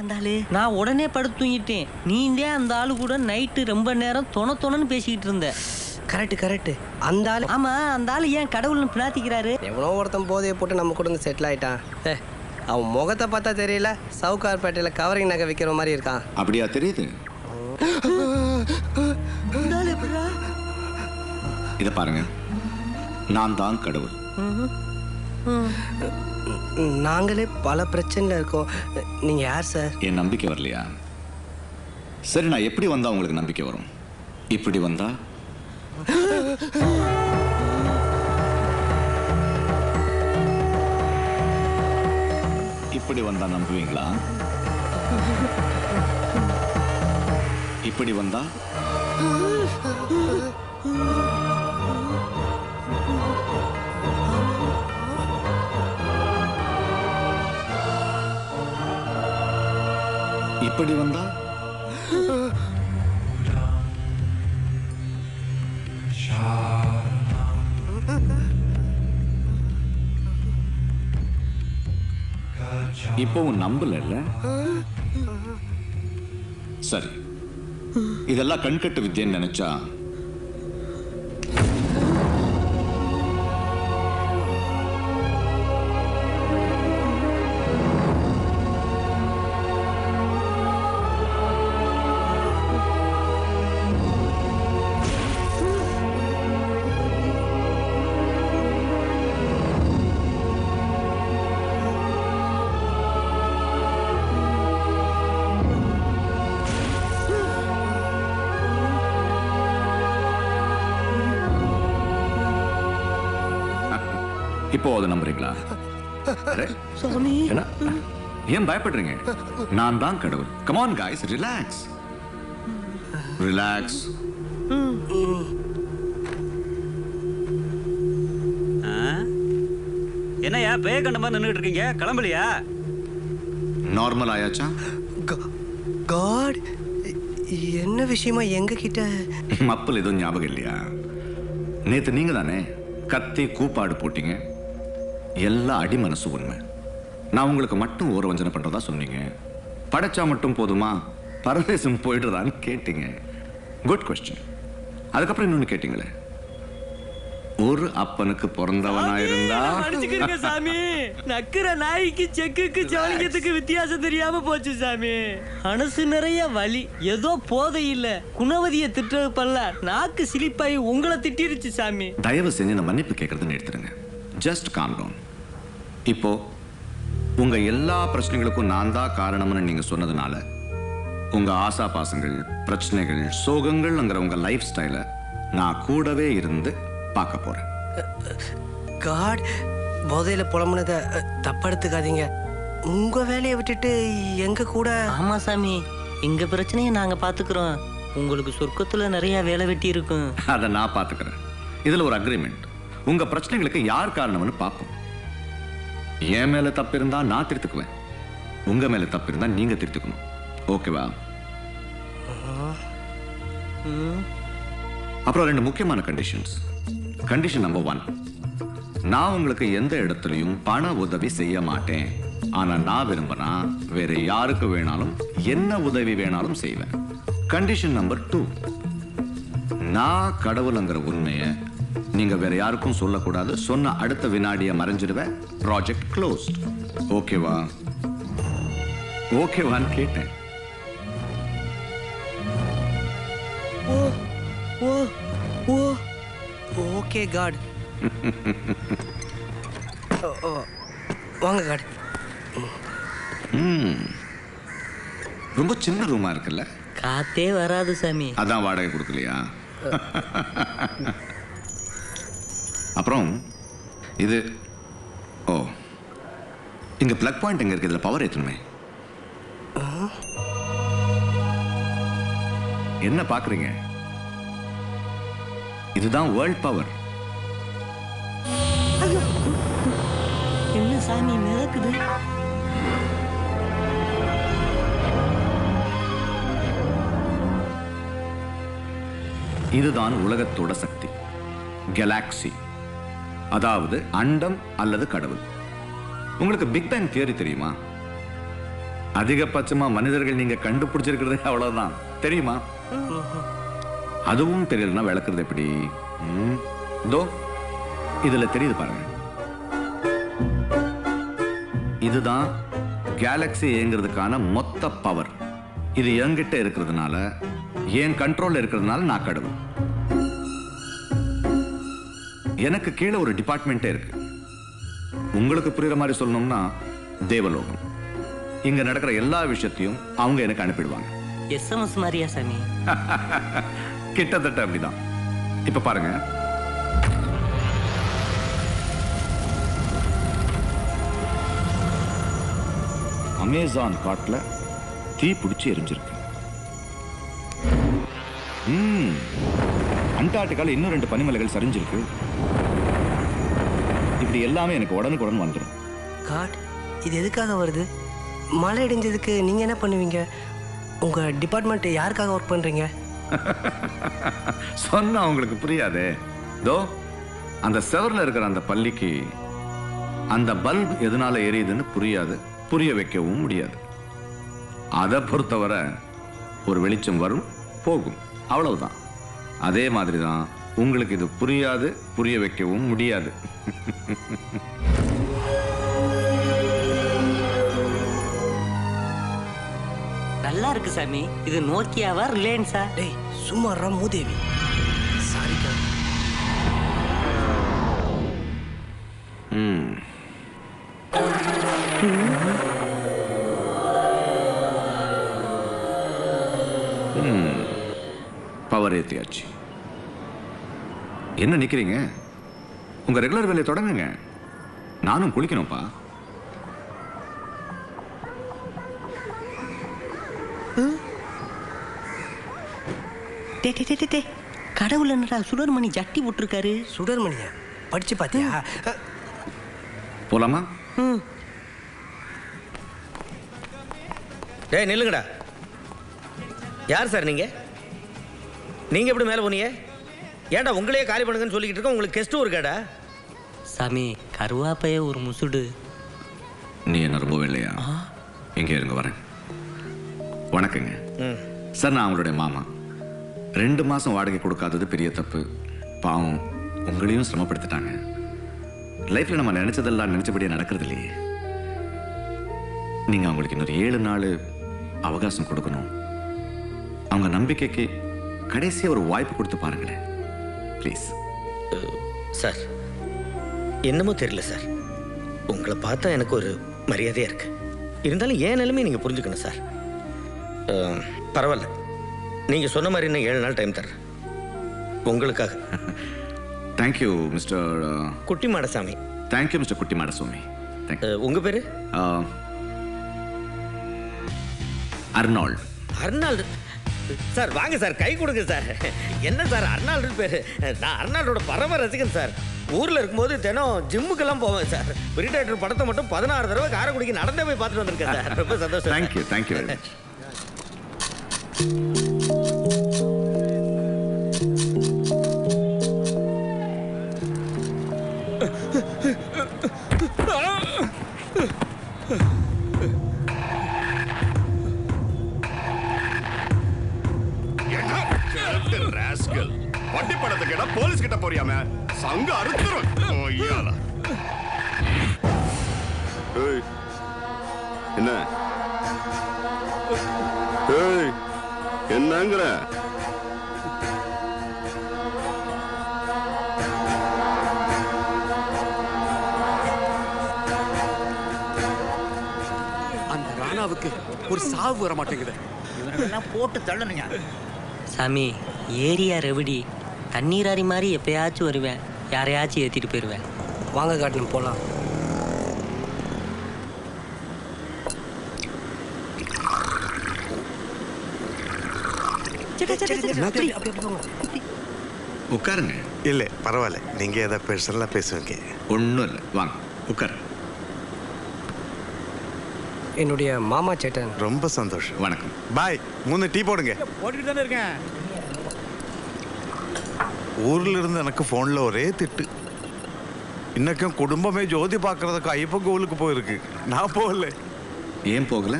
அந்த ஆளு? நான் உடனே படுத்து தூங்கிட்டேன். நீந்தே அந்த ஆளு கூட நைட்டு ரொம்ப நேரம் தொணன்னு பேசிக்கிட்டு இருந்த. கரெக்ட். அந்த ஆளு? ஆமா, அந்த ஆளு ஏன் கடவுள்னு பிரார்த்திக்கிறாரு? எவனோ ஒருத்தன் போதையை போட்டு நம்ம கூட வந்து செட்டில் ஆயிட்டான். அவன் முகத்தை பார்த்தா தெரியல, சவுகார்பேட்டையில் கவரிங் நகை விற்கிற மாதிரி இருக்கான். அப்படியா தெரியுது? இதை பாருங்க, நான் தான் கடவுள். நாங்களே பல பிரச்சனையில் இருக்கோம். நீங்கள் யார் சார்? என் நம்பிக்கை வரலையா? சரி, நான் எப்படி வந்தா உங்களுக்கு நம்பிக்கை வரும்? இப்படி வந்தா? இப்படி வந்தா நம்புவீங்களா? இப்படி வந்தா? இப்படி வந்தா? இப்பவும் நம்பல. சரி, இதெல்லாம் கண்கட்டு வித்தியன்னு நினைச்சா இப்போ அதை நம்புறீங்களா? ஏன் பயப்படுறீங்க? நான் தான் கடவுள். Come on guys, relax. என்னையா பேய கண்ட மாதிரி நின்றுட்டு இருக்கீங்க? கிளம்பலையா? நார்மல் ஆயாச்சா? காட், என்ன விஷயமா எங்க கிட்ட? மப்பல் எதுவும் ஞாபகம் இல்லையா? நேத்து நீங்க தானே கத்தி கூப்பாடு போட்டீங்க. எல்லா அடி மனசு உண்மை. நான் உங்களுக்கு மட்டும் ஒரு வஞ்சனை பண்றதா சொன்னீங்க. படைச்சா மட்டும் போதுமா, பரதேசம் போயிடுறான்னு கேட்டீங்க. Good question. அதுக்கப்புறம் இன்னொன்னு கேட்டீங்களே, ஒரு அப்பனுக்கு பிறந்தவனா இருந்தா? சாமி, நக்குற நாய்க்கு செக்குக்கு ஜவலிங்கத்துக்கு வித்தியாசம் தெரியாம போச்சு சாமி. மனசு நிறைய வலி, ஏதோ போதை இல்ல. குணவதிய திட்டுறது பல்ல நாக்கு சிலிப்பாயி உங்களை திட்டிருச்சு சாமி. தயவு செஞ்சு நான் மன்னிப்பு கேட்கறதுன்னு எடுத்துருங்க. Just calm down. இப்போ உங்க எல்லா பிரச்சனைகளுக்கும் நான் தான் காரணம்னு நீங்க சொன்னதுனால உங்க ஆசா பாசங்கள், பிரச்சனைகள், சோகங்கள்ங்கிற உங்க லைஃப் ஸ்டைல நான் கூடவே இருந்து பார்க்க போறேன். காட், போதையில புலம்புனதை தப்படுத்துக்காதீங்க. உங்க வேலையை விட்டுட்டு எங்க கூட? ஆமா சாமி, எங்க பிரச்சனையை நாங்க பாத்துக்கிறோம். உங்களுக்கு சொர்க்கத்துல நிறைய வேலை வெட்டி இருக்கும். அதை நான் பாத்துக்கிறேன். இதுல ஒரு அக்ரிமெண்ட். உங்க பிரச்சனைகளுக்கு யார் காரணம்னு பார்ப்போம். என் மேல தப்பு இருந்தா நான் திருத்துக்குவேன், உங்க மேல தப்பு இருந்தா நீங்க திருத்துக்கணும். ஓகேவா? அப்புறம் ரெண்டு முக்கியமான கண்டிஷன்ஸ். கண்டிஷன் நம்பர் 1, நான் உங்களுக்கு எந்த இடத்துலையும் பண உதவி செய்ய மாட்டேன். ஆனா நான் விரும்பினா வேற யாருக்கு வேணாலும் என்ன உதவி வேணாலும் செய்வேன். கண்டிஷன் நம்பர் 2, நான் கடவுளுங்கிற உண்மையை நீங்க வேற யாருக்கும் சொல்லக்கூடாது. சொன்ன அடுத்த வினாடியை மறைஞ்சிடுவேன். Project closed. ஓகேவா? ஓகேவான்னு கேட்டேன். Okay God. வாங்க காட். ரொம்ப சின்ன ரூமா இருக்குல்ல? காத்தே வராது சாமி. அதான் வாடகை கொடுக்கலையா? அப்புறம் இது, ஓ, இங்க பிளக் பாயிண்ட் எங்க இருக்கு? இதுல பவர் ஏத்தணுமே. என்ன பாக்குறீங்க? இதுதான் வேர்ல்ட் பவர். என்ன சாமி மிதக்குது? இதுதான் உலகத்தோட சக்தி. கேலாக்சி, அதாவது அண்டம் அல்லது கடவுள். உங்களுக்கு பிக் பேங் தியரி தெரியுமா? அதிகபட்சமா மனிதர்கள் நீங்க கண்டுபிடிச்சிருக்கிறதே அவ்வளவுதான். தெரியுமா? அதுவும் தெரியலன்னா விளக்குறது எப்படி? இதோ இதுல தெரியுது பாருங்க. இதுதான் கேலக்ஸி இயங்குறதுக்கான மொத்த பவர். இது என்கிட்ட இருக்கிறதுனால, என் கண்ட்ரோல்ல இருக்கிறதுனால நான் கடவுள். எனக்கு கீழே ஒரு டிபார்ட்மெண்ட்டே இருக்கு. உங்களுக்கு புரியுற மாதிரி சொல்லணும்னா தேவலோகம். இங்க நடக்கிற எல்லா விஷயத்தையும் அவங்க எனக்கு அனுப்பிடுவாங்க. SMS மாதிரியா சாமி? கிட்டத்தட்ட அப்படிதான். இப்ப பாருங்க, அமேசான் காட்டுல தீ பிடிச்சி எரிஞ்சிருக்கு. அண்டார்டிகால இன்னும் 2 பனிமலைகள் சரிஞ்சிருக்கு. இப்படி எல்லாமே எனக்கு உடனுக்குடன் வந்துடும். காட், இது எதுக்காக வருது? மழை இடிஞ்சதுக்கு நீங்க என்ன பண்ணுவீங்க? உங்க டிபார்ட்மெண்ட் யாருக்காக ஒர்க் பண்றீங்க? சொன்னா உங்களுக்கு புரியாதே. தோ அந்த செவர்ல இருக்கிற அந்த பள்ளிக்கு அந்த பல்ப் எதனால எரியுதுன்னு புரியாது, புரிய வைக்கவும் முடியாது. அதை பொறுத்தவரை ஒரு வெளிச்சம் வரும், போகும், அவ்வளவுதான். அதே மாதிரிதான் உங்களுக்கு இது புரியாது, புரிய வைக்கவும் முடியாது. நல்லா இருக்கு சாமி. இது நோக்கியாவா ரிலையன்ஸா? டேய் சும்மா மூதேவி. சாரிக்கா. பவர் ஏத்தியாச்சு. என்ன நிக்கிறீங்க? உங்க ரெகுலர் வேலையை தொடங்குங்க. நானும் குளிக்கணும்ப்பா. கடவுள் என்னடா சுடர்மணி ஜட்டி போட்டிருக்காரு? சுடர்மணியா? படிச்சு பாத்தியா? போலாமா? டேய் நில்லுங்கடா. யார் சார் நீங்க? நீங்க எப்படி மேலே போனீங்க? ஏன்டா உங்களையே காலி பண்ணுங்கன்னு சொல்லிக்கிட்டு இருக்கோம். உங்களுக்கு கெஸ்ட்டும் இருக்காடா? சாமி கருவாப்பைய ஒரு முசுடு. நீ என்ன ரொம்ப இல்லையா? எங்கே இருங்க, வரேன். வணக்கங்க சார், நான் அவங்களுடைய மாமா. 2 மாசம் வாடகை கொடுக்காதது பெரிய தப்பு. பாவம், உங்களையும் சிரமப்படுத்திட்டாங்க. லைஃப்ல நம்ம நினைச்சதெல்லாம் நினைச்சபடியே நடக்கிறது இல்லையே. நீங்க அவங்களுக்கு இன்னொரு 7 நாள் அவகாசம் கொடுக்கணும். அவங்க நம்பிக்கைக்கு கடைசியா ஒரு வாய்ப்பு கொடுத்து பாருங்களேன் ப்ளீஸ். சார் என்னமோ தெரியல சார், உங்களை பார்த்தா எனக்கு ஒரு மரியாதையா இருக்கு. இருந்தாலும் ஏன் நிலைமை நீங்க புரிஞ்சுக்கணும் சார். பரவாயில்ல, நீங்க சொன்ன மாதிரி இன்னும் 7 நாள் டைம் தர்றேன் உங்களுக்காக. தேங்க்யூ மிஸ்டர் குட்டி மாடசாமி. தேங்க்யூ மிஸ்டர் குட்டி மாடசாமி. உங்க பேரு? அர்னால்டு. அர்னால்டு சார், வாங்க சார், கை கொடுங்க சார். என்ன சார் அர்னால்டு பேரு? நான் அர்னால்டோட பரம ரசிகன் சார். ஊர்ல இருக்கும்போது தினம் ஜிம்முக்கெல்லாம் போவேன் சார். பிரிடேட்டர் படத்தை மட்டும் 16 தடவை காரைக்குடிக்கு நடந்தே போய் பார்த்துட்டு வந்திருக்கேன் சார். ரொம்ப சந்தோஷம். Thank you, thank you very much. வட்டி படத்தை கேட்டா போலீஸ் கிட்ட போறியாம? சங்க அறுத்துரும். என்ன என்னங்கிற? அந்த ராணாவுக்கு ஒரு சாவு வர மாட்டேங்குது. இவனெல்லாம் போட்டு தள்ளணுங்க. சாமி ஏரியா ரெவடி. தண்ணீராரி மாதிரி எப்பயாச்சும் வருவேன், யாரையாச்சும் ஏற்றிட்டு போயிடுவேன். வாங்க காட்டணும் போகலாம். உட்காருங்க. இல்லை பரவாயில்ல, நீங்கள் எதாவது பெருசெல்லாம் பேசுவீங்க. ஒன்றும் இல்லை, வாங்க உட்காரு. என்னுடைய மாமா சேட்டன். ரொம்ப சந்தோஷம். வணக்கம். பாய். 3 டீ போடுங்க. போட்டுட்டு தானே இருக்கேன். ஊர்ல இருந்து எனக்கு ஃபோனில் ஒரே திட்டு. இன்னைக்கும் குடும்பமே ஜோதி பார்க்கறதுக்கு ஐயப்பன் கோவிலுக்கு போயிருக்கு. நான் போகல. ஏன் போகல?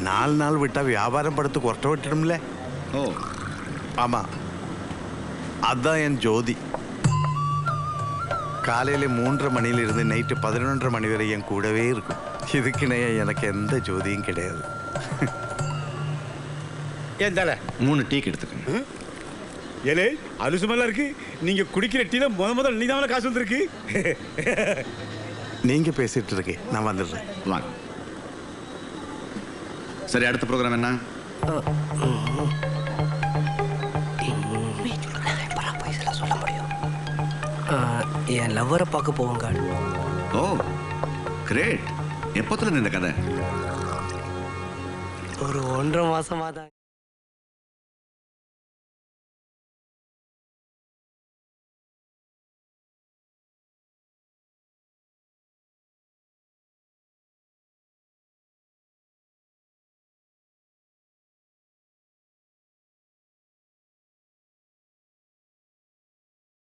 4 நாள் விட்டா வியாபாரம் படுத்து கொட்ட விட்டுடும்ல. ஓ ஆமா, அதான் என் ஜோதி. காலையில 3:30 மணியிலிருந்து நைட்டு 11:30 மணி வரை என் கூடவே இருக்கும். இதுக்குனே எனக்கு எந்த ஜோதியும் கிடையாது. ஏன் தல 3 டீக்கு எடுத்துக்கங்க. ஏலே அலுசுமெல்லாம் இருக்கு. நீங்க குடிக்கிற டீல முதல்ல நீதான் காசு வந்திருக்கு. நீங்க பேசிட்டு இருக்கேன், நான் வந்துடுறேன். வாங்க. சரி, அடுத்த ப்ரோக்ராம் என்ன? சொல்ல முடியும். என் லவ்வரை பார்க்க போவோங்க. ஓ கிரேட். எப்பத்துல இந்த கதை? ஒரு 1.5 மாசமா தான்.